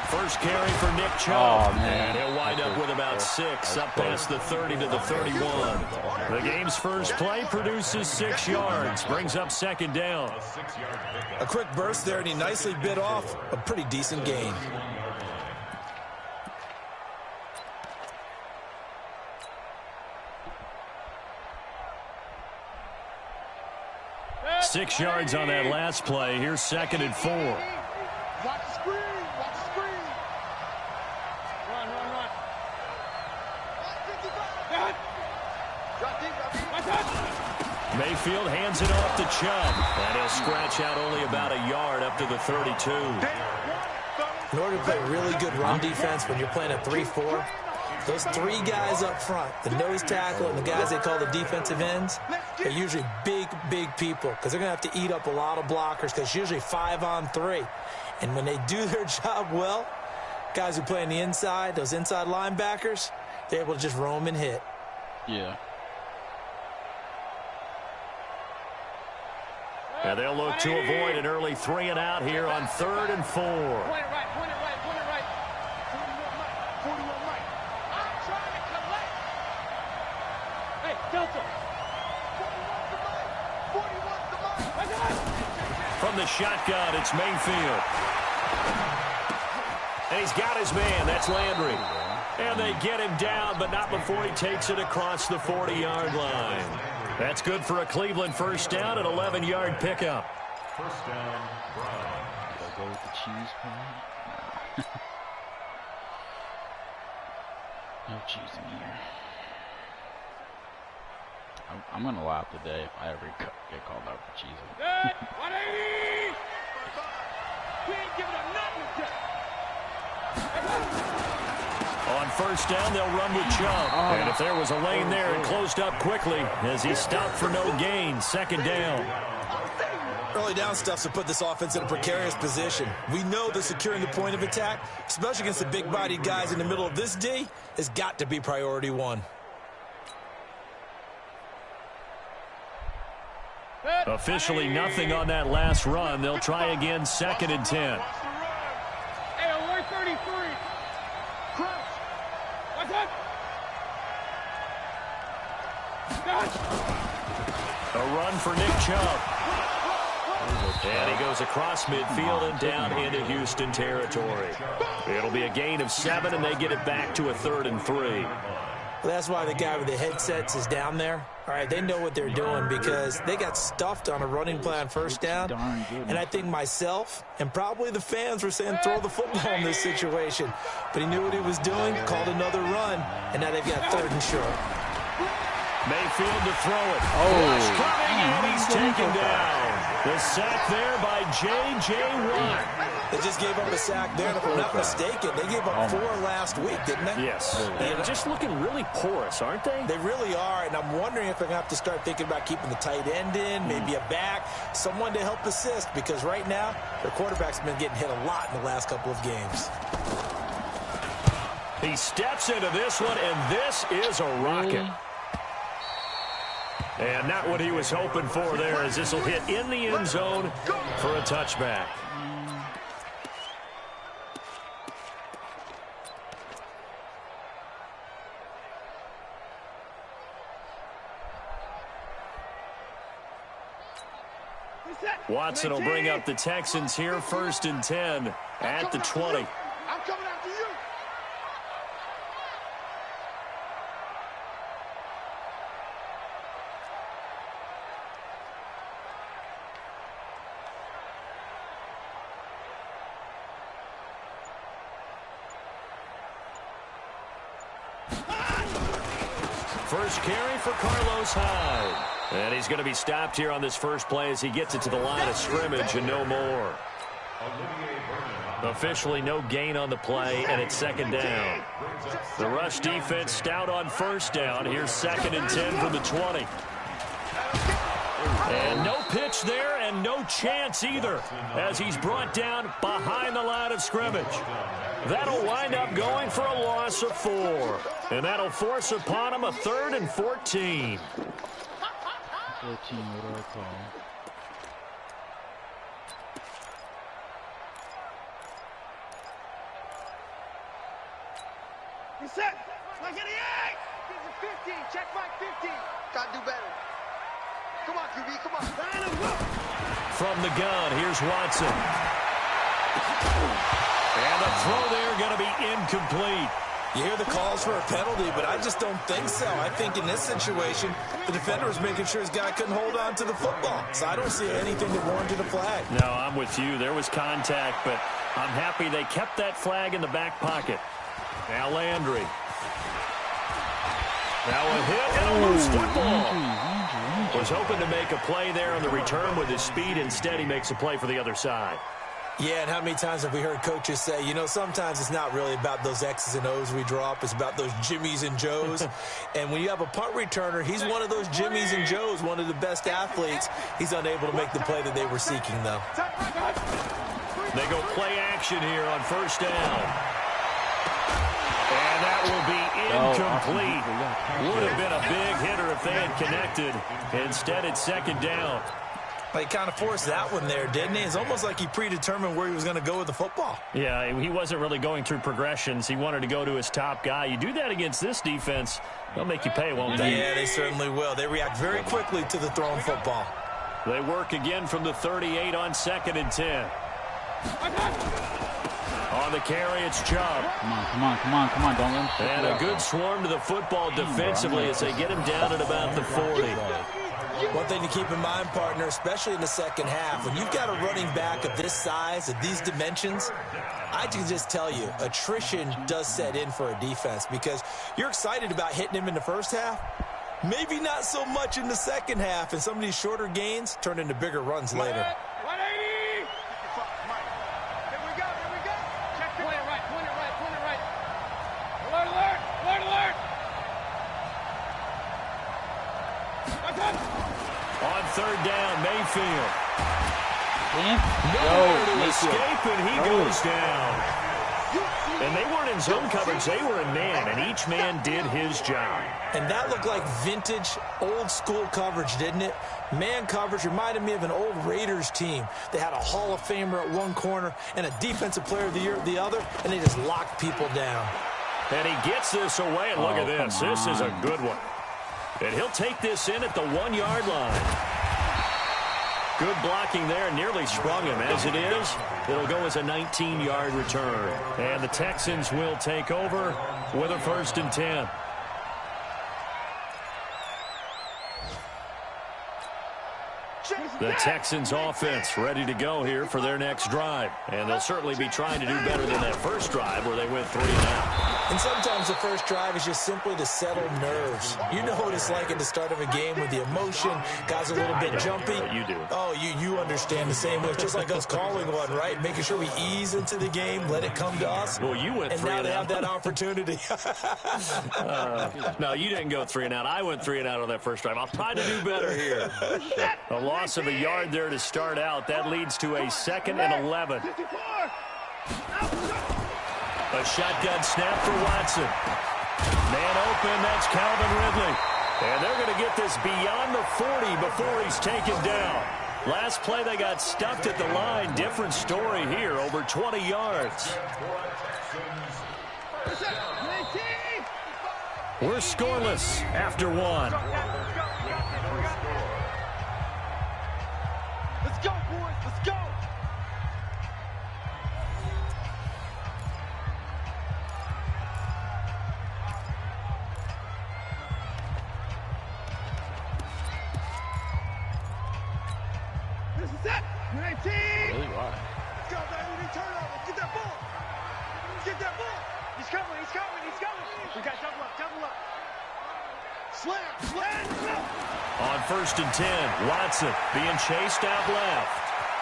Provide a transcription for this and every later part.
First carry for Nick Chubb. Oh, man. And he'll wind up with about 6, up past the 30 to the 31. The game's first play produces 6 yards, brings up second down. A quick burst there, and he nicely bit off a pretty decent gain. Six yards on that last play. Here's second and 4. Watch the screen. Watch the screen. Run. Mayfield hands it off to Chubb. And he'll scratch out only about a yard up to the 32. In order to play really good run defense when you're playing a 3-4, those 3 guys up front, the nose tackle and the guys they call the defensive ends, they're usually big people because they're going to have to eat up a lot of blockers because it's usually 5-on-3. And when they do their job well, guys who play on the inside, those inside linebackers, they're able to just roam and hit. Yeah. And they'll look to avoid an early 3 and out here on 3rd and 4. Point it right. 41 right. I'm trying to collect. Hey, Delta. 41 to Mike. From the shotgun, it's Mayfield. And he's got his man. That's Landry. And they get him down, but not before he takes it across the 40-yard line. That's good for a Cleveland first down, an 11-yard pickup. First down, Brown. Did I go with the cheese part? No cheese in here. I'm going to laugh today if I ever get called out for cheese. Good. 180. We ain't giving up nothing today. On first down, they'll run with Chubb. And if there was a lane there, it closed up quickly as he stopped for no gain. Second down. Early down stuffs will put this offense in a precarious position. We know that securing the point of attack, especially against the big-bodied guys in the middle of this D, has got to be priority 1. Officially nothing on that last run. They'll try again, 2nd and 10. Hey, 133. Crouch. What's up? A run for Nick Chubb. And he goes across midfield and down into Houston territory. It'll be a gain of 7, and they get it back to a 3rd and 3. Well, that's why the guy with the headsets is down there. All right, they know what they're doing because they got stuffed on a running play on first down. And I think myself and probably the fans were saying throw the football in this situation. But he knew what he was doing, called another run, and now they've got 3rd and short. Mayfield to throw it. Oh, coming, and he's taken down. The sack there by J.J. Watt. They just gave up a sack there, and if I'm not mistaken, they gave up 4 last week, didn't they? Yes. They're just looking really porous, aren't they? They really are, and I'm wondering if they're going to have to start thinking about keeping the tight end in, maybe a back, someone to help assist, because right now, their quarterback's been getting hit a lot in the last couple of games. He steps into this one, and this is a rocket. And not what he was hoping for there, as this will hit in the end zone for a touchback. Watson will bring up the Texans here, 1st and 10 at the 20. I'm coming after you. First carry for Carlos Hyde. And he's going to be stopped here on this first play as he gets it to the line of scrimmage and no more. Officially no gain on the play, and it's 2nd down. The rush defense stout on first down. Here's 2nd and 10 from the 20. And no pitch there and no chance either as he's brought down behind the line of scrimmage. That'll wind up going for a loss of 4. And that'll force upon him a 3rd and 14. 14, what do I call? Set. Like 88. This is 15. Check my 15. Gotta do better. Come on, QB. Come on. From the gun, here's Watson. And the throw there going to be incomplete. You hear the calls for a penalty, but I just don't think so. I think in this situation, the defender was making sure his guy couldn't hold on to the football. So I don't see anything that warranted a flag. No, I'm with you. There was contact, but I'm happy they kept that flag in the back pocket. Now Landry. Now a hit and a loose football. Was hoping to make a play there on the return with his speed. Instead, he makes a play for the other side. Yeah, and how many times have we heard coaches say, you know, sometimes it's not really about those X's and O's we draw up. It's about those Jimmies and Joes. And when you have a punt returner, he's one of those Jimmies and Joes, one of the best athletes. He's unable to make the play that they were seeking, though. They go play action here on first down. And that will be incomplete. Would have been a big hitter if they had connected. Instead, it's second down. He kind of forced that one there, didn't he? It's almost like he predetermined where he was going to go with the football. Yeah, he wasn't really going through progressions. He wanted to go to his top guy. You do that against this defense, they'll make you pay, won't they? Yeah, they certainly will. They react very quickly to the thrown football. They work again from the 38 on 2nd and 10. On the carry, it's Chubb. Come on. Don't let him. And a good swarm to the football defensively as they get him down at about the 40. One thing to keep in mind, partner, especially in the second half, when you've got a running back of this size, of these dimensions, I can just tell you, attrition does set in for a defense because you're excited about hitting him in the first half. Maybe not so much in the second half, and some of these shorter gains turn into bigger runs later. 180. Here we go. Check point it right. Alert. On third down, Mayfield. Nowhere to escape, and he goes down. And they weren't in zone coverage. They were in man, and each man did his job. And that looked like vintage, old-school coverage, didn't it? Man coverage reminded me of an old Raiders team. They had a Hall of Famer at one corner and a Defensive Player of the Year at the other, and they just locked people down. And he gets this away, and look at this. This is a good one. And he'll take this in at the 1-yard line. Good blocking there, nearly sprung him. As it is, it'll go as a 19-yard return. And the Texans will take over with a 1st and 10. The Texans offense ready to go here for their next drive. And they'll certainly be trying to do better than that first drive where they went 3 and out. And sometimes the first drive is just simply to settle nerves. You know what it's like at the start of a game with the emotion, guys a little bit jumpy. You do. Oh, you understand the same way. It's just like us calling one, right? Making sure we ease into the game, let it come to us. Well, you went 3 and and out. now they have that opportunity. No, you didn't go 3 and out. I went 3 and out on that first drive. I'll try to do better here. A loss of a yard there to start out. That leads to a 2nd and 11. A shotgun snap for Watson. Man open, that's Calvin Ridley. And they're going to get this beyond the 40 before he's taken down. Last play, they got stuffed at the line. Different story here, over 20 yards. We're scoreless after 1. Let's go, boys. Let's go. This is it. 19. Really? Why? Let's go, baby. Turnover. Get that ball. Get that ball. He's coming. We got double up. Slam. On 1st and 10, Watson being chased out left.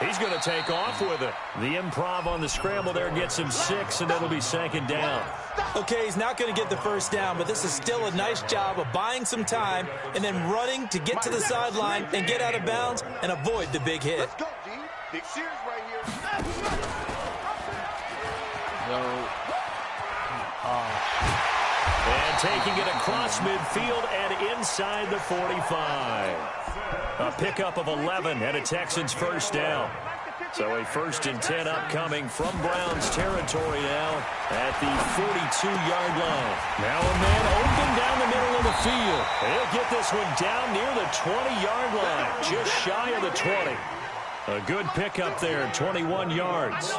He's going to take off with it. The improv on the scramble there gets him 6, and it'll be 2nd down. Okay, he's not going to get the first down, but this is still a nice job of buying some time and then running to get to the sideline and get out of bounds and avoid the big hit. Let's go, G. Big Sears right here. And taking it across midfield and inside the 45. A pickup of 11 and a Texans first down. So a 1st and 10 upcoming from Browns territory now at the 42-yard line. Now a man open down the middle of the field. He'll get this one down near the 20-yard line, just shy of the 20. A good pickup there, 21 yards.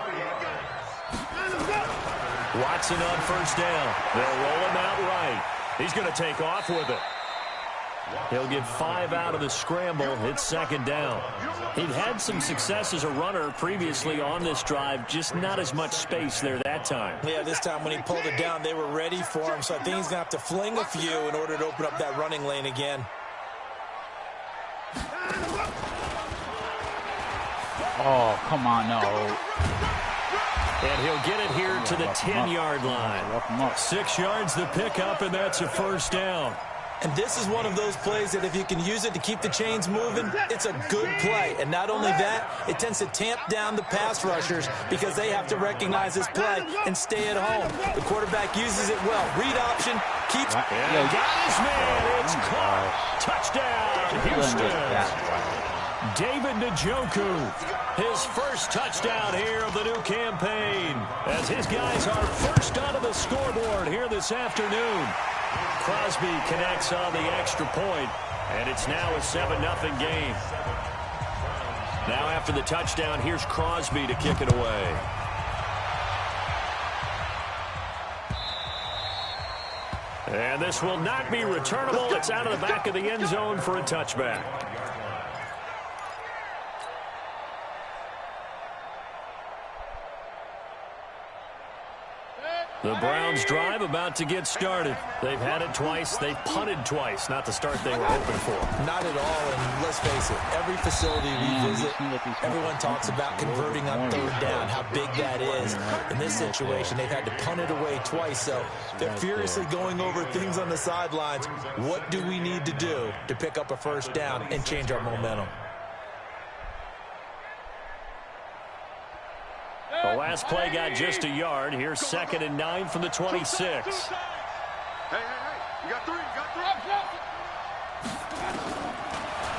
Watson on 1st down. They'll roll him out right. He's going to take off with it. He'll get 5 out of the scramble. It's 2nd down. He'd had some success as a runner previously on this drive, just not as much space there that time. Yeah, this time when he pulled it down, they were ready for him, so I think he's going to have to fling a few in order to open up that running lane again. Oh, come on, no. And he'll get it here to the 10-yard line. 6 yards the pickup, and that's a 1st down. And this is one of those plays that if you can use it to keep the chains moving, it's a good play. And not only that, it tends to tamp down the pass rushers because they have to recognize this play and stay at home. The quarterback uses it well. Read option, keeps... Yeah, got his man. It's caught. Touchdown, Houston. David Njoku, his 1st touchdown here of the new campaign, as his guys are first onto the scoreboard here this afternoon. Crosby connects on the extra point, and it's now a 7-0 game. Now after the touchdown, here's Crosby to kick it away. And this will not be returnable. It's out of the back of the end zone for a touchback. The Browns drive about to get started. They've had it twice. They've punted twice. Not the start they were hoping for. Not at all, and let's face it, every facility we visit, everyone talks about converting on 3rd down, how big that is. In this situation, they've had to punt it away twice, so they're furiously going over things on the sidelines. What do we need to do to pick up a 1st down and change our momentum? The last play got just a yard. Here's 2nd and 9 from the 26. Hey, you got 3,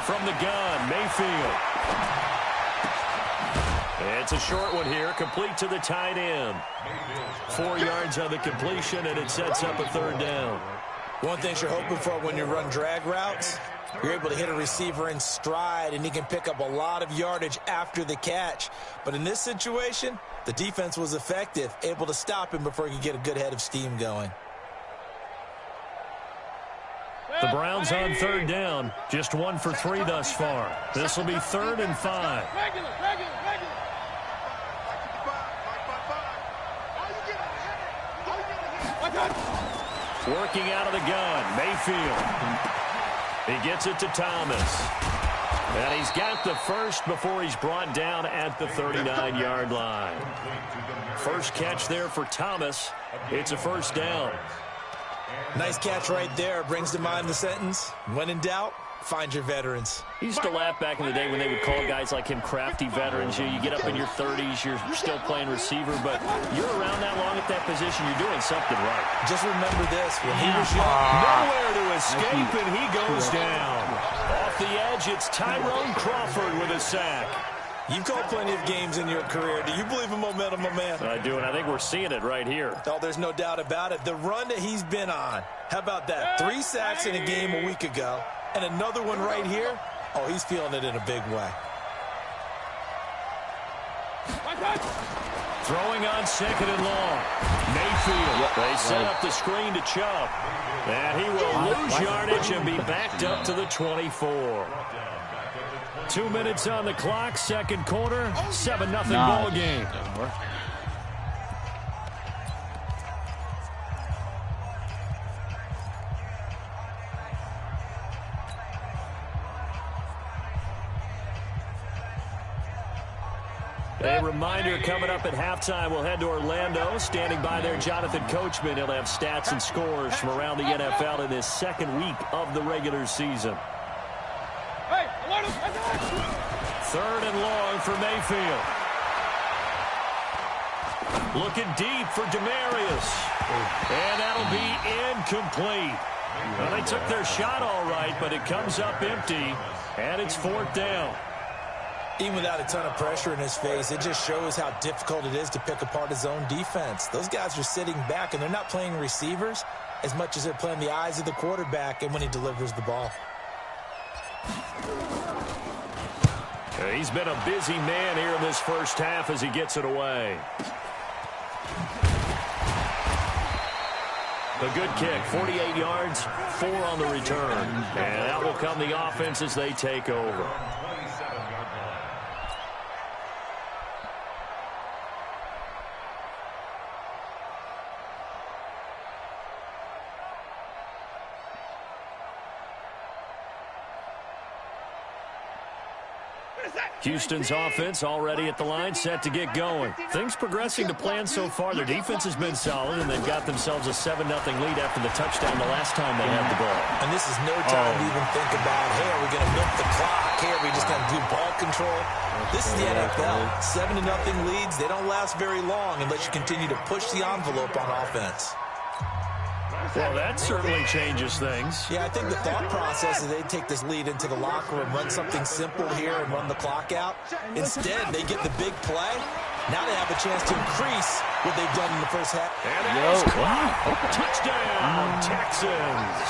From the gun, Mayfield. It's a short one here, complete to the tight end. 4 yards on the completion, and it sets up a 3rd down. One thing you're hoping for when you run drag routes, you're able to hit a receiver in stride, and he can pick up a lot of yardage after the catch. But in this situation, the defense was effective, able to stop him before he could get a good head of steam going. The Browns on 3rd down, just 1 for 3 thus far. This will be 3rd and 5. Working out of the gun, Mayfield. He gets it to Thomas. And he's got the 1st before he's brought down at the 39-yard line. First catch there for Thomas. It's a 1st down. Nice catch right there. Brings to mind the sentence, when in doubt, find your veterans. He used to laugh back in the day when they would call guys like him crafty veterans. You get up in your 30s, you're still playing receiver, but you're around that long at that position, you're doing something right. Just remember this, when he was young, nowhere to escape, and he goes down. Off the edge, it's Tyrone Crawford with a sack. You've called plenty of games in your career. Do you believe in momentum, my man? I do, and I think we're seeing it right here. Oh, there's no doubt about it. The run that he's been on, how about that? 3 sacks in a game a week ago, and another one right here. Oh, he's feeling it in a big way. Throwing on 2nd and long. Mayfield. They set up the screen to Chubb. And he will lose yardage and be backed up to the 24. 2 minutes on the clock, 2nd quarter, 7-0 ball game. A reminder coming up at halftime, we'll head to Orlando. Standing by there, Jonathan Coachman. He'll have stats and scores from around the NFL in his 2nd week of the regular season. 3rd and long for Mayfield. Looking deep for Demarius. And that'll be incomplete. Well, they took their shot all right, but it comes up empty, and it's 4th down. Even without a ton of pressure in his face, it just shows how difficult it is to pick apart his own defense. Those guys are sitting back, and they're not playing receivers as much as they're playing the eyes of the quarterback and when he delivers the ball. He's been a busy man here in this first half as he gets it away. A good kick, 48 yards, 4 on the return. And out will come the offense as they take over. Houston's offense already at the line, set to get going. Things progressing to plan so far. Their defense has been solid, and they've got themselves a 7-0 lead after the touchdown the last time they had the ball. And this is no time to even think about, hey, are we going to milk the clock? Hey, are we just going to do ball control? This is the NFL. 7-0 leads, they don't last very long unless you continue to push the envelope on offense. Well, that certainly changes things. Yeah, I think the thought process is they take this lead into the locker room, run something simple here and run the clock out. Instead, they get the big play. Now they have a chance to increase what they've done in the first half. And it's caught. Touchdown, Texans.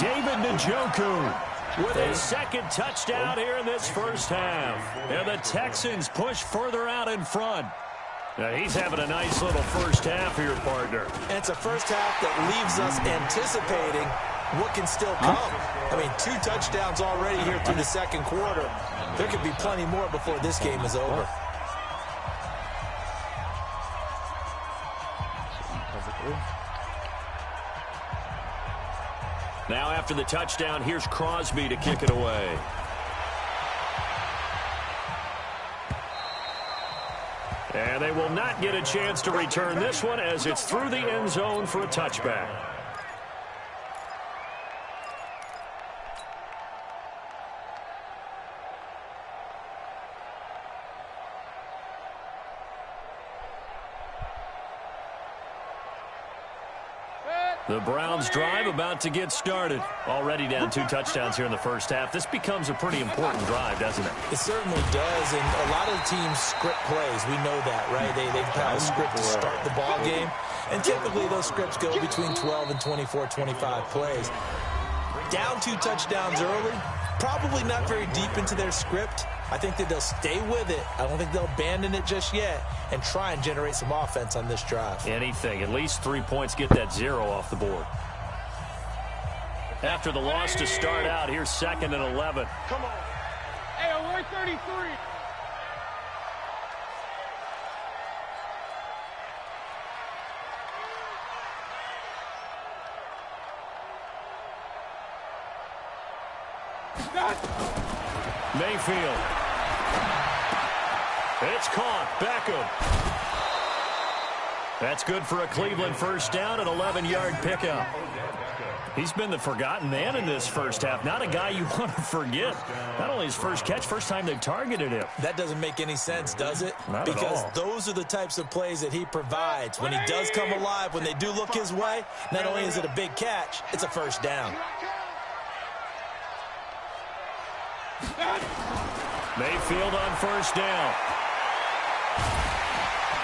David Njoku with his second touchdown here in this first half. And the Texans push further out in front. Now he's having a nice little first half here, partner. And it's a first half that leaves us anticipating what can still come. I mean, 2 touchdowns already here through the second quarter. There could be plenty more before this game is over. Now after the touchdown, here's Crosby to kick it away. And they will not get a chance to return this one as it's through the end zone for a touchback. The Browns drive about to get started. Already down 2 touchdowns here in the first half. This becomes a pretty important drive, doesn't it? It certainly does, and a lot of the teams script plays. We know that, right? They have a script to start the ball game, and typically those scripts go between 12 and 24, 25 plays. Down 2 touchdowns early, probably not very deep into their script. I think that they'll stay with it. I don't think they'll abandon it just yet and try and generate some offense on this drive. Anything. At least 3 points, get that 0 off the board. After the loss to start out, here's 2nd and 11. Come on. Hey, we're 33. Mayfield. It's caught. Beckham. That's good for a Cleveland first down, an 11-yard pickup. He's been the forgotten man in this first half. Not a guy you want to forget. Not only his first catch, first time they've targeted him. That doesn't make any sense, does it? Not because at all. Those are the types of plays that he provides. When he does come alive, when they do look his way, not only is it a big catch, it's a first down. Mayfield on first down.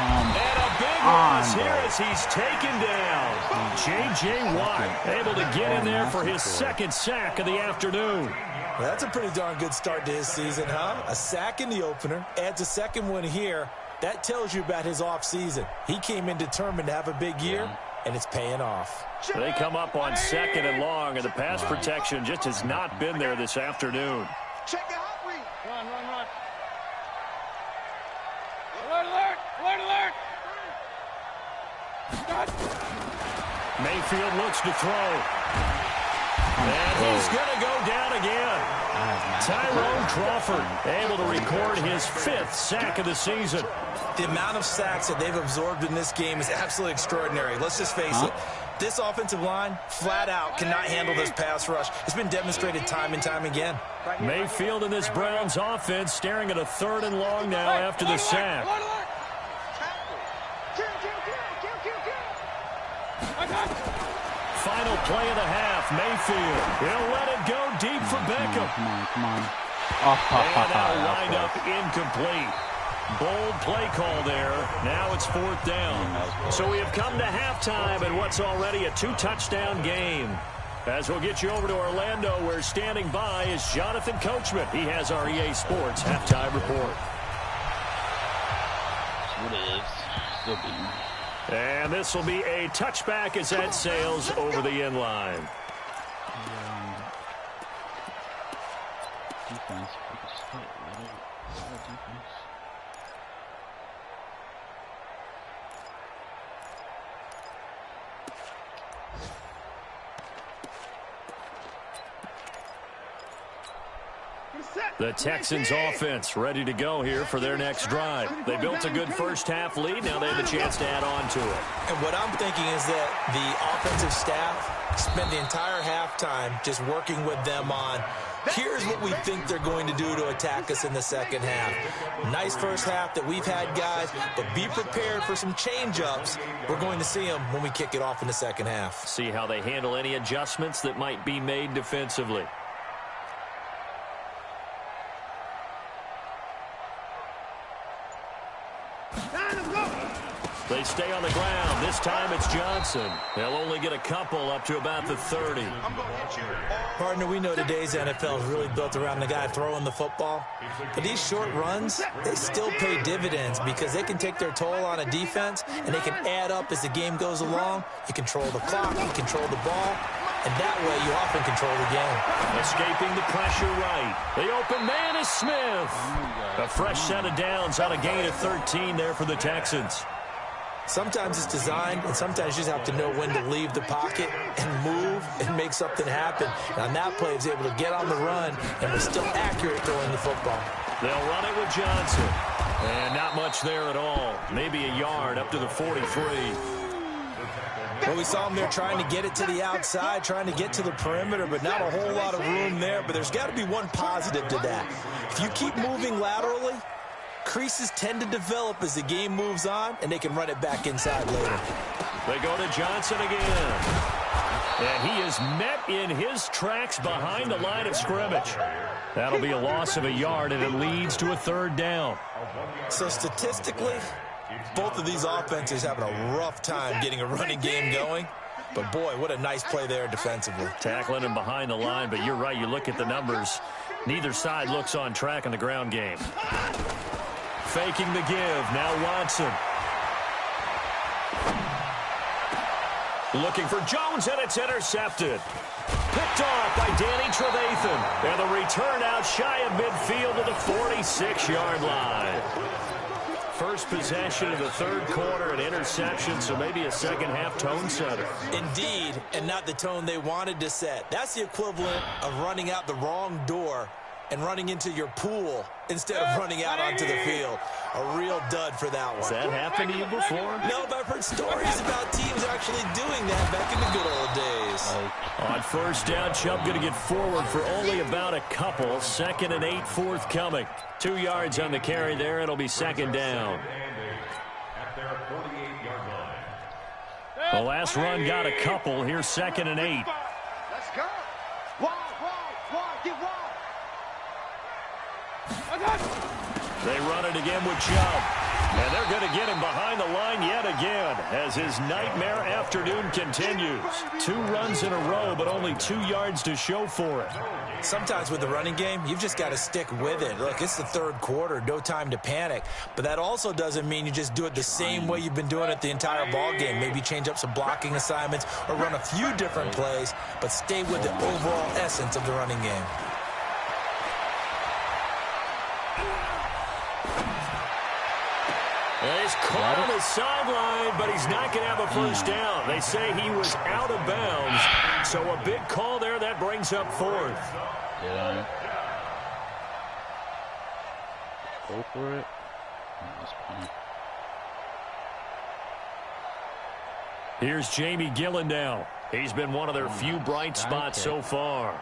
And a big loss here as he's taken down. J.J. Watt able to get in there for his second sack of the afternoon. Well, that's a pretty darn good start to his season, huh? A sack in the opener, adds a second one here. That tells you about his offseason. He came in determined to have a big year, and it's paying off. They come up on 2nd and long, and the pass protection just has not been there this afternoon. Check the hot read. Run. Alert, alert. Mayfield looks to throw. And he's going to go down again. Tyrone Crawford able to record his 5th sack of the season. The amount of sacks that they've absorbed in this game is absolutely extraordinary. Let's just face it. This offensive line, flat out, cannot handle this pass rush. It's been demonstrated time and time again. Mayfield and this Browns offense staring at a 3rd and long now after the sack. Final play of the half. Mayfield. He'll let it go deep for Beckham. Come on. And that'll wind up incomplete. Bold play call there. Now it's 4th down. So we have come to halftime in what's already a 2-touchdown game. As we'll get you over to Orlando, where standing by is Jonathan Coachman. He has our EA Sports halftime report. And this will be a touchback as that sails over the end line. Defense, we could just hit a little defense. The Texans offense ready to go here for their next drive. They built a good first-half lead. Now they have a chance to add on to it. And what I'm thinking is that the offensive staff spent the entire halftime just working with them on, here's what we think they're going to do to attack us in the second half. Nice first half that we've had, guys, but be prepared for some change-ups. We're going to see them when we kick it off in the second half. See how they handle any adjustments that might be made defensively. They stay on the ground. This time it's Johnson. They'll only get a couple up to about the 30. Partner, we know today's NFL is really built around the guy throwing the football. But these short runs, they still pay dividends because they can take their toll on a defense and they can add up as the game goes along. You control the clock, you control the ball, and that way you often control the game. Escaping the pressure right. The open man is Smith. A fresh set of downs on a gain of 13 there for the Texans. Sometimes it's designed, and sometimes you just have to know when to leave the pocket and move and make something happen. And on that play, he was able to get on the run and was still accurate throwing the football. They'll run it with Johnson. And not much there at all. Maybe a yard up to the 43. Well, we saw him there trying to get it to the outside, trying to get to the perimeter, but not a whole lot of room there. But there's got to be one positive to that. If you keep moving laterally, creases tend to develop as the game moves on, and they can run it back inside later. They go to Johnson again. And he is met in his tracks behind the line of scrimmage. That'll be a loss of a yard, and it leads to a 3rd down. So statistically, both of these offenses having a rough time getting a running game going. But, boy, what a nice play there defensively. Tackling him behind the line, but you're right. You look at the numbers. Neither side looks on track in the ground game. Faking the give. Now Watson. Looking for Jones, and it's intercepted. Picked off by Danny Trevathan. And the return out shy of midfield to the 46-yard line. First possession of the 3rd quarter, an interception, so maybe a second-half tone setter. Indeed, and not the tone they wanted to set. That's the equivalent of running out the wrong door and running into your pool instead of running out onto the field. A real dud for that one. Has that happened to you before? No, but I've heard stories about teams actually doing that back in the good old days. On 1st down, Chubb going to get forward for only about a couple. 2nd and 8 forthcoming. 2 yards on the carry there. It'll be 2nd down. The last run got a couple. Here's 2nd and 8. Let's go. Wide, get wide. They run it again with Chubb. And they're going to get him behind the line yet again as his nightmare afternoon continues. 2 runs in a row, but only 2 yards to show for it. Sometimes with the running game, you've just got to stick with it. Look, it's the 3rd quarter, no time to panic. But that also doesn't mean you just do it the same way you've been doing it the entire ball game. Maybe change up some blocking assignments or run a few different plays, but stay with the overall essence of the running game. He's caught on the sideline, but he's not going to have a first down. They say he was out of bounds, so a big call there. That brings up 4th. Yeah. Go for it. Here's Jamie Gillen now. He's been one of their few bright spots so far.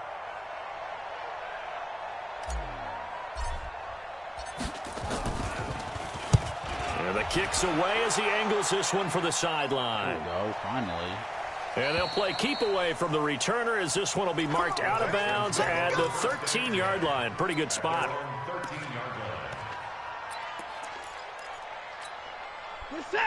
And the kick's away as he angles this one for the sideline. There we go, finally. And they'll play keep away from the returner as this one will be marked out of bounds at the 13-yard line. Pretty good spot.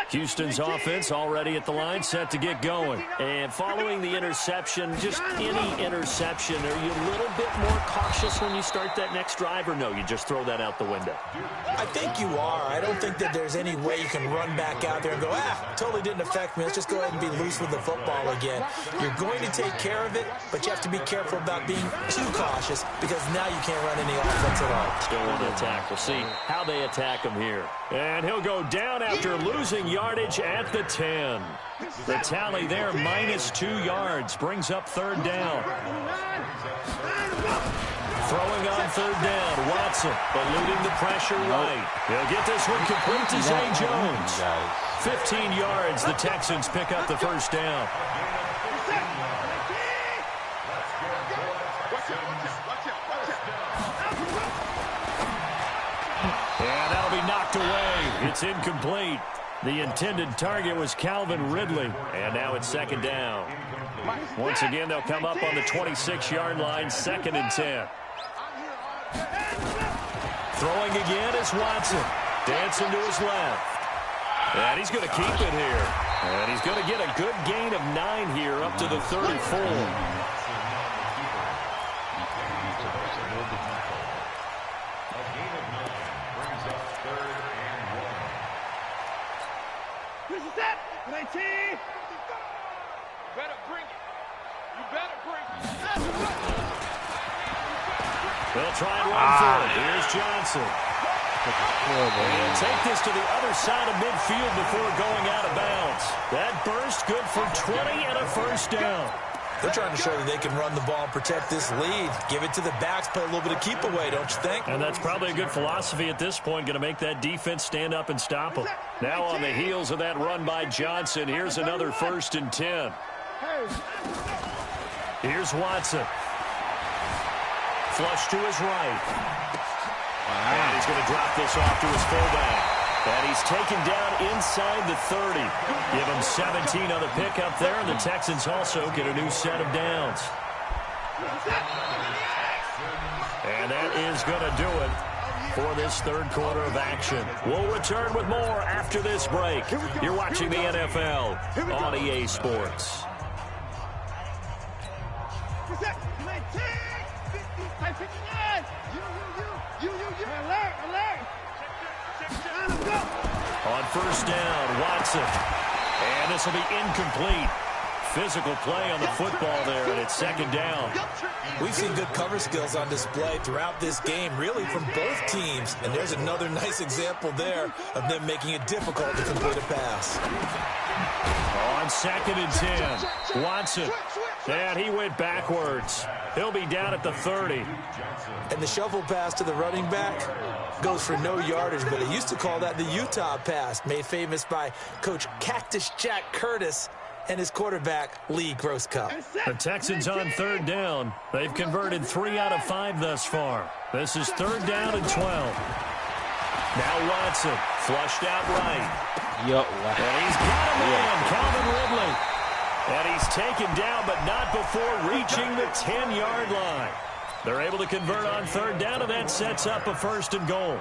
Houston's offense already at the line, set to get going. And following the interception, just any interception, are you a little bit more cautious when you start that next drive, or no, you just throw that out the window? I think you are. I don't think that there's any way you can run back out there and go, totally didn't affect me. Let's just go ahead and be loose with the football again. You're going to take care of it, but you have to be careful about being too cautious because now you can't run any offense at all. Still want to attack. We'll see how they attack him here. And he'll go down after losing yardage at the 10. The tally there, -2 yards, brings up third down. Throwing on third down, Watson, eluding the pressure right. He'll get this one complete to Zay Jones. 15 yards, the Texans pick up the first down. And that'll be knocked away. It's incomplete. The intended target was Calvin Ridley. And now it's second down. Once again, they'll come up on the 26-yard line, 2nd and 10. Throwing again is Watson. Dancing to his left. And he's going to keep it here. And he's going to get a good gain of 9 here up to the 34. They'll try and run for it. Here's Johnson. And take this to the other side of midfield before going out of bounds. That burst good for 20 and a first down. They're trying to show that they can run the ball and protect this lead. Give it to the backs, play a little bit of keep away, don't you think? And that's probably a good philosophy at this point, going to make that defense stand up and stop them. Now on the heels of that run by Johnson, here's another 1st and 10. Here's Watson. Flush to his right. And he's going to drop this off to his fullback. And he's taken down inside the 30. Give him 17 on the pickup there, and the Texans also get a new set of downs. And that is going to do it for this third quarter of action. We'll return with more after this break. You're watching the NFL on EA Sports. On first down, Watson. And this will be incomplete. Physical play on the football there, and it's 2nd down. We've seen good cover skills on display throughout this game, really from both teams. And there's another nice example there of them making it difficult to complete a pass. On 2nd and 10, Watson. And he went backwards. He'll be down at the 30. And the shuffle pass to the running back goes for no yardage, but they used to call that the Utah pass, made famous by Coach Cactus Jack Curtis and his quarterback, Lee Grosscup. The Texans on third down. They've converted 3 out of 5 thus far. This is 3rd down and 12. Now Watson, flushed out right. And he's got a man, Calvin Ridley. And he's taken down, but not before reaching the 10-yard line. They're able to convert on third down, and that sets up a 1st and goal.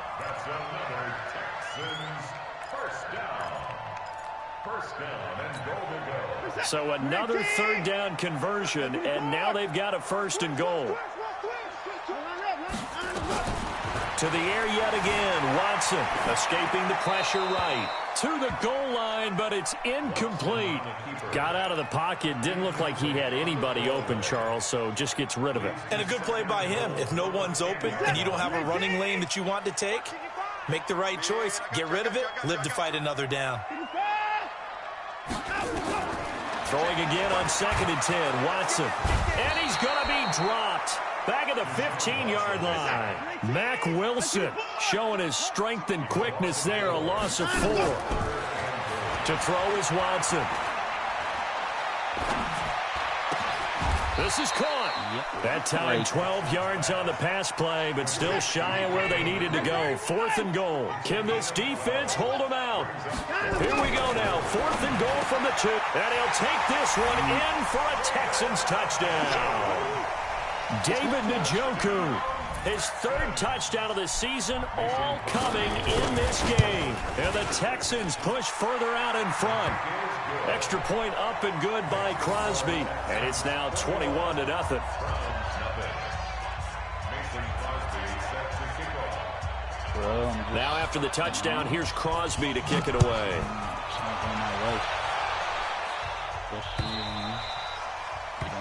So another 3rd down conversion, and now they've got a 1st and goal. To the air yet again, Watson escaping the pressure right. To the goal line, but it's incomplete. Got out of the pocket, didn't look like he had anybody open, Charles, so just gets rid of it. And a good play by him. If no one's open and you don't have a running lane that you want to take, make the right choice. Get rid of it, live to fight another down. Throwing again on 2nd and 10, Watson. And he's going to be dropped. Back at the 15-yard line. Mack Wilson showing his strength and quickness there, a loss of 4. To throw is Watson. This is caught. That time 12 yards on the pass play, but still shy of where they needed to go. 4th and goal. Can this defense hold them out? Here we go now. 4th and goal from the 2. And he'll take this one in for a Texans touchdown. David Njoku. His 3rd touchdown of the season, all coming in this game. And the Texans push further out in front. Extra point up and good by Crosby. And it's now 21-0. Now after the touchdown, here's Crosby to kick it away.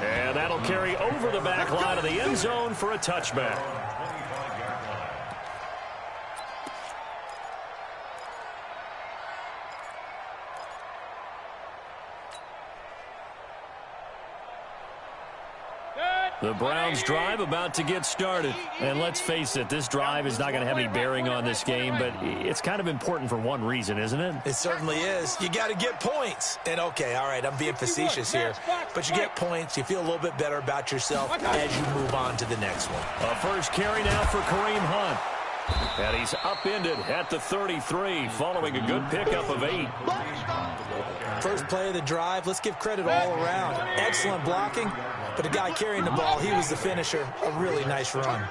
And that'll carry over the back line of the end zone for a touchback. The Browns drive about to get started. And let's face it, this drive is not going to have any bearing on this game, but it's kind of important for one reason, isn't it? It certainly is. You got to get points. And, okay, all right, I'm being facetious here. But you get points, you feel a little bit better about yourself as you move on to the next one. A first carry now for Kareem Hunt. And he's upended at the 33 following a good pickup of 8. First play of the drive, let's give credit all around. Excellent blocking, but the guy carrying the ball, he was the finisher. A really nice run.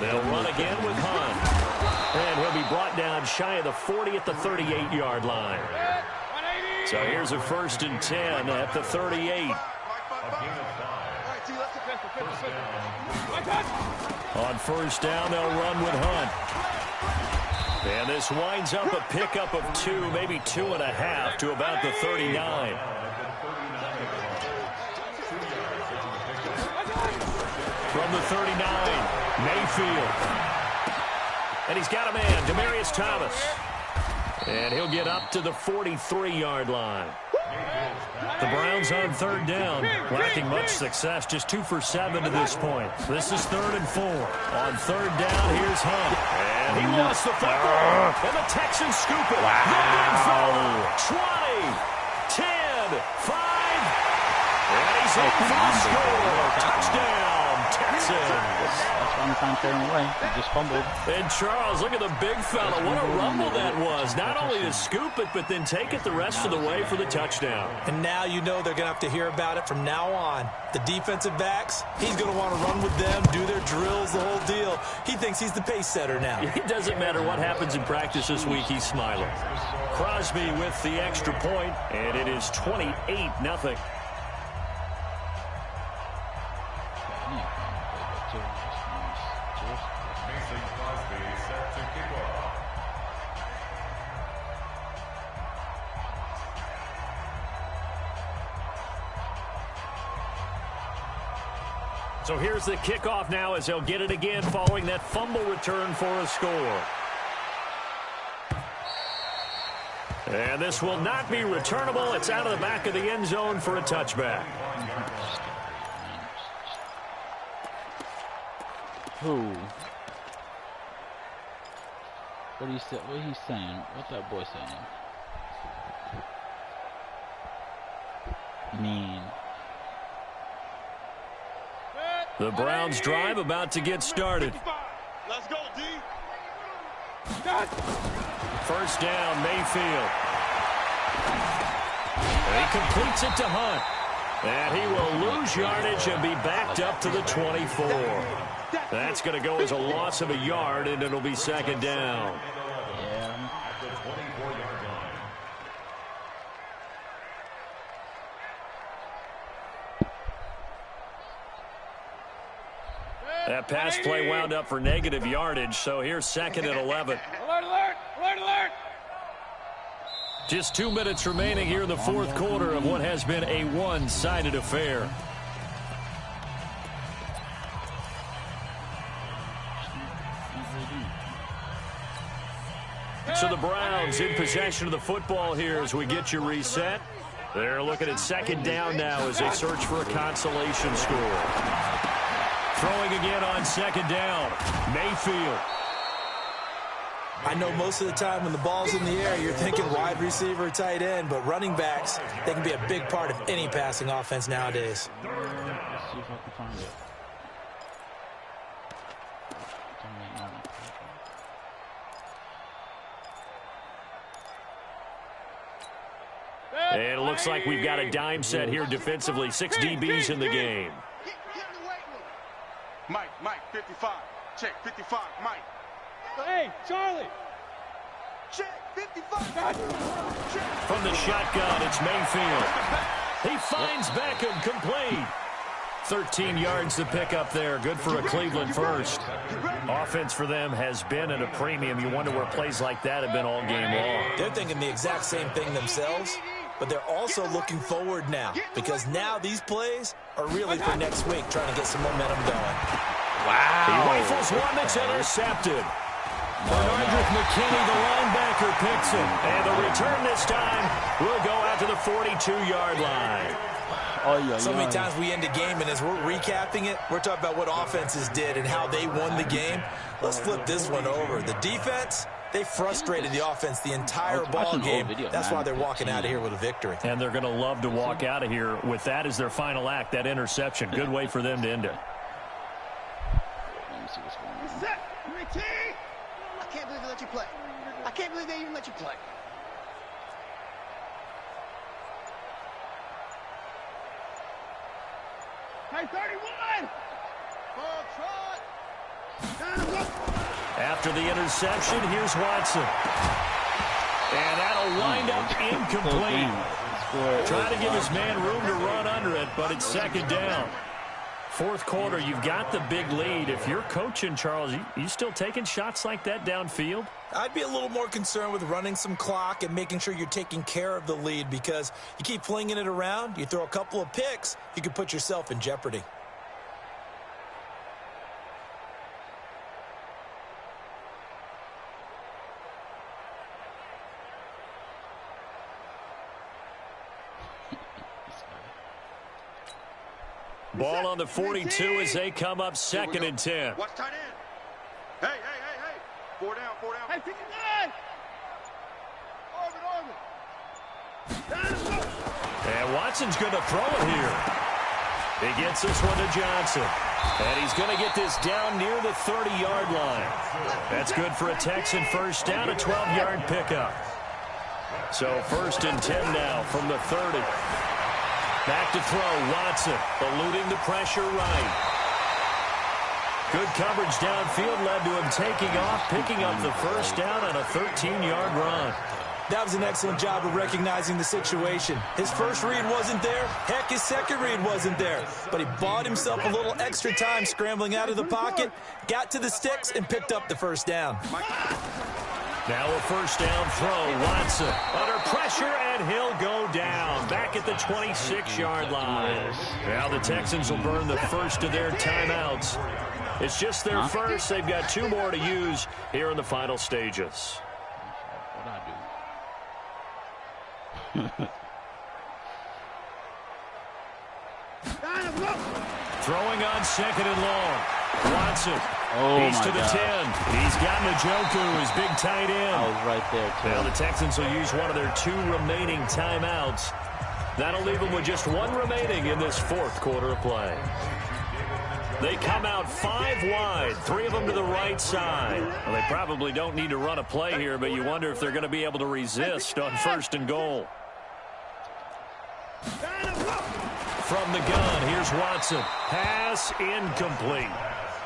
They'll run again with Hunt. And he'll be brought down shy of the 40 at the 38-yard line. So here's a 1st and 10 at the 38. On first down, they'll run with Hunt. And this winds up a pickup of 2, maybe 2.5 to about the 39. From the 39, Mayfield. And he's got a man, Demaryius Thomas. And he'll get up to the 43-yard line. The Browns on 3rd down, lacking much success, just 2 for 7 to this point. This is 3rd and 4. On 3rd down, here's Hunt. And he lost the football. And the Texans scoop it. The big fella. 20, 10, 5. And he's in for the score. Touchdown, Texans. I'm trying to throw him away. He just fumbled. And Charles, look at the big fella. What a rumble that was. Not only to scoop it, but then take it the rest of the way for the touchdown. And now you know they're going to have to hear about it from now on. The defensive backs, he's going to want to run with them, do their drills, the whole deal. He thinks he's the pace setter now. It doesn't matter what happens in practice this week. He's smiling. Crosby with the extra point, and it is 28-0. So here's the kickoff now as they'll get it again following that fumble return for a score. And this will not be returnable. It's out of the back of the end zone for a touchback. Who? What he said? What he's saying? What that boy saying? Mean. The Browns drive about to get started. Let's go, D. First down, Mayfield. And he completes it to Hunt. And he will lose yardage and be backed up to the 24. That's going to go as a loss of a yard, and it'll be 2nd down. Yeah. That pass play wound up for negative yardage, so here's 2nd and 11. Alert, alert, alert, alert. Just 2 minutes remaining here in the 4th quarter of what has been a one-sided affair. So the Browns in possession of the football here as we get you reset. They're looking at 2nd down now as they search for a consolation score. Throwing again on 2nd down. Mayfield. I know most of the time when the ball's in the air, you're thinking wide receiver, tight end, but running backs, they can be a big part of any passing offense nowadays. Let's see if I can find it. And it looks like we've got a dime set here defensively. 6 DBs in the game. Mike, 55. Check, 55, Mike. Hey, Charlie. Check, 55. From the shotgun, it's Mayfield. He finds Beckham, complete. 13 yards to pick up there. Good for a Cleveland first. Offense for them has been at a premium. You wonder where plays like that have been all game long. They're thinking the exact same thing themselves, but they're also looking forward now because now these plays are really for next week, trying to get some momentum going. Wow. He rifles one that's intercepted. Bernardrick McKinney, the linebacker, picks him. And the return this time will go out to the 42-yard line. So many times we end a game, and as we're recapping it, we're talking about what offenses did and how they won the game. Let's flip this one over. The defense, they frustrated the offense the entire ball game. That's why they're walking out of here with a victory. And they're going to love to walk out of here with that as their final act, that interception. Good way for them to end it. Let me see what's going on. Set. I can't believe they let you play. I can't believe they even let you play. Hey, 31! Ball trot! After the interception, here's Watson. And that'll wind up incomplete. Trying to give his man room to run under it, but it's second down. Fourth quarter, you've got the big lead. If you're coaching, Charles, you still taking shots like that downfield? I'd be a little more concerned with running some clock and making sure you're taking care of the lead because you keep flinging it around, you throw a couple of picks, you can put yourself in jeopardy. Ball on the 42 as they come up second and 10. Watch tight end. Hey. 4 down. Hey, 59! Orbit. And Watson's going to throw it here. He gets this one to Johnson. And he's going to get this down near the 30-yard line. That's good for a Texan first down, a 12-yard pickup. So first and 10 now from the 30. Back to throw, Watson, eluding the pressure right. Good coverage downfield led to him taking off, picking up the first down on a 13-yard run. That was an excellent job of recognizing the situation. His first read wasn't there. Heck, his second read wasn't there. But he bought himself a little extra time scrambling out of the pocket, got to the sticks, and picked up the first down. Now a first down throw. Watson under pressure, and he'll go down. Back at the 26-yard line. Now the Texans will burn the first of their timeouts. It's just their first. They've got 2 more to use here in the final stages. Throwing on second and long. Watson. He's to the 10. He's got Njoku, his big tight end. I was right there, too. Now the Texans will use one of their 2 remaining timeouts. That'll leave them with just 1 remaining in this fourth quarter of play. They come out 5 wide, 3 of them to the right side. Well, they probably don't need to run a play here, but you wonder if they're going to be able to resist on first and goal. From the gun, here's Watson. Pass incomplete.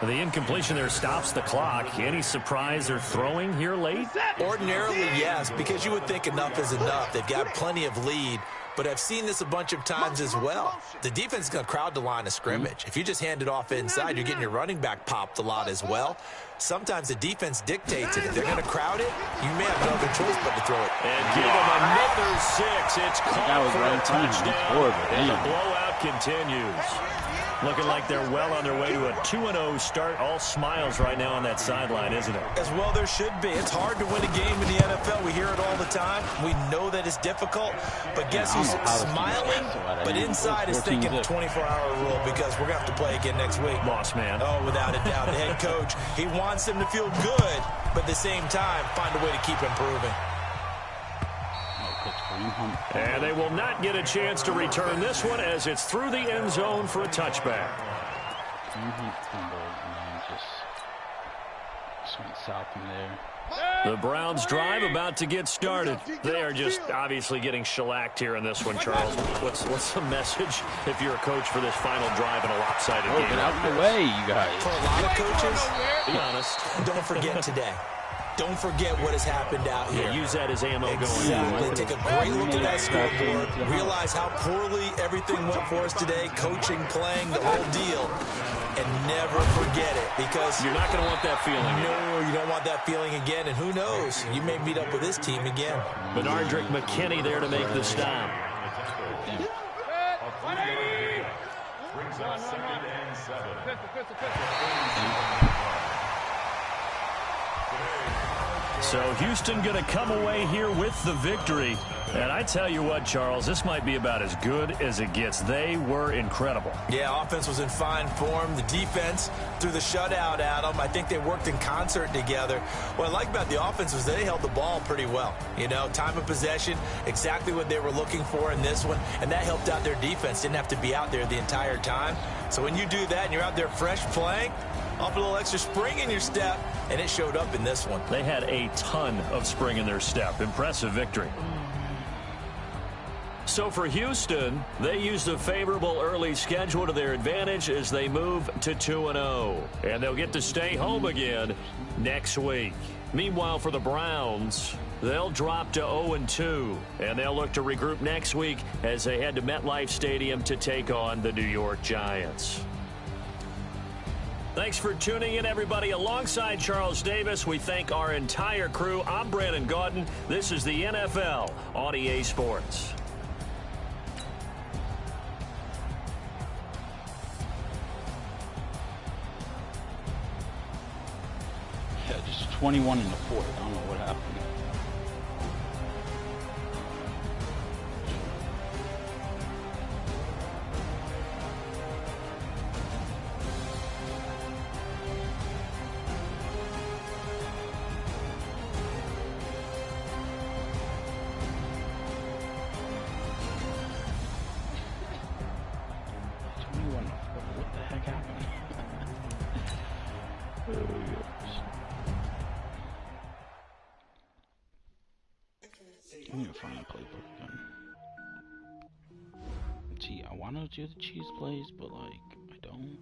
The incompletion there stops the clock. Any surprise they're throwing here late? Ordinarily, yes, because you would think enough is enough. They've got plenty of lead, but I've seen this a bunch of times as well. The defense is going to crowd the line of scrimmage. If you just hand it off inside, you're getting your running back popped a lot as well. Sometimes the defense dictates it. If they're going to crowd it, you may have no other choice but to throw it. And give them another 6. It's caught for a touchdown, and the blowout continues. Looking like they're well on their way to a 2-0 start. All smiles right now on that sideline, isn't it? As well there should be. It's hard to win a game in the NFL. We hear it all the time. We know that it's difficult. But guess who's smiling, but inside is thinking 24-hour rule, because we're going to have to play again next week. Boss man. Oh, without a doubt. The head coach, he wants them to feel good, but at the same time, find a way to keep improving. And they will not get a chance to return this one, as it's through the end zone for a touchback. Just went south from there. The Browns drive about to get started. They are just obviously getting shellacked here in this one, Charles. What's the message if you're a coach for this final drive in a lopsided game? Get out of the way, you guys. For a lot of coaches, be honest, don't forget today. Don't forget what has happened out here. Yeah, use that as ammo going. Exactly. Take a great look at that scoreboard. Realize how poorly everything went for us today. Coaching, playing, the whole deal. And never forget it, because you're not going to want that feeling. No, you don't want that feeling again. And who knows? You may meet up with this team again. Benardrick McKinney there to make the stop. Brings up 2nd and 7. So Houston going to come away here with the victory. And I tell you what, Charles, this might be about as good as it gets. They were incredible. Yeah, offense was in fine form. The defense threw the shutout at them. I think they worked in concert together. What I like about the offense was they held the ball pretty well. You know, time of possession, exactly what they were looking for in this one. And that helped out their defense. Didn't have to be out there the entire time. So when you do that and you're out there fresh playing, off a little extra spring in your step, and it showed up in this one. They had a ton of spring in their step. Impressive victory. So for Houston, they used a favorable early schedule to their advantage as they move to 2-0. And they'll get to stay home again next week. Meanwhile, for the Browns, they'll drop to 0-2. And they'll look to regroup next week as they head to MetLife Stadium to take on the New York Giants. Thanks for tuning in, everybody. Alongside Charles Davis, we thank our entire crew. I'm Brandon Gaudin. This is the NFL on EA Sports. Yeah, just 21 in the fourth. I don't know what happened. I need to find a playbook again. See, I want to do the cheese plays, but like, I don't.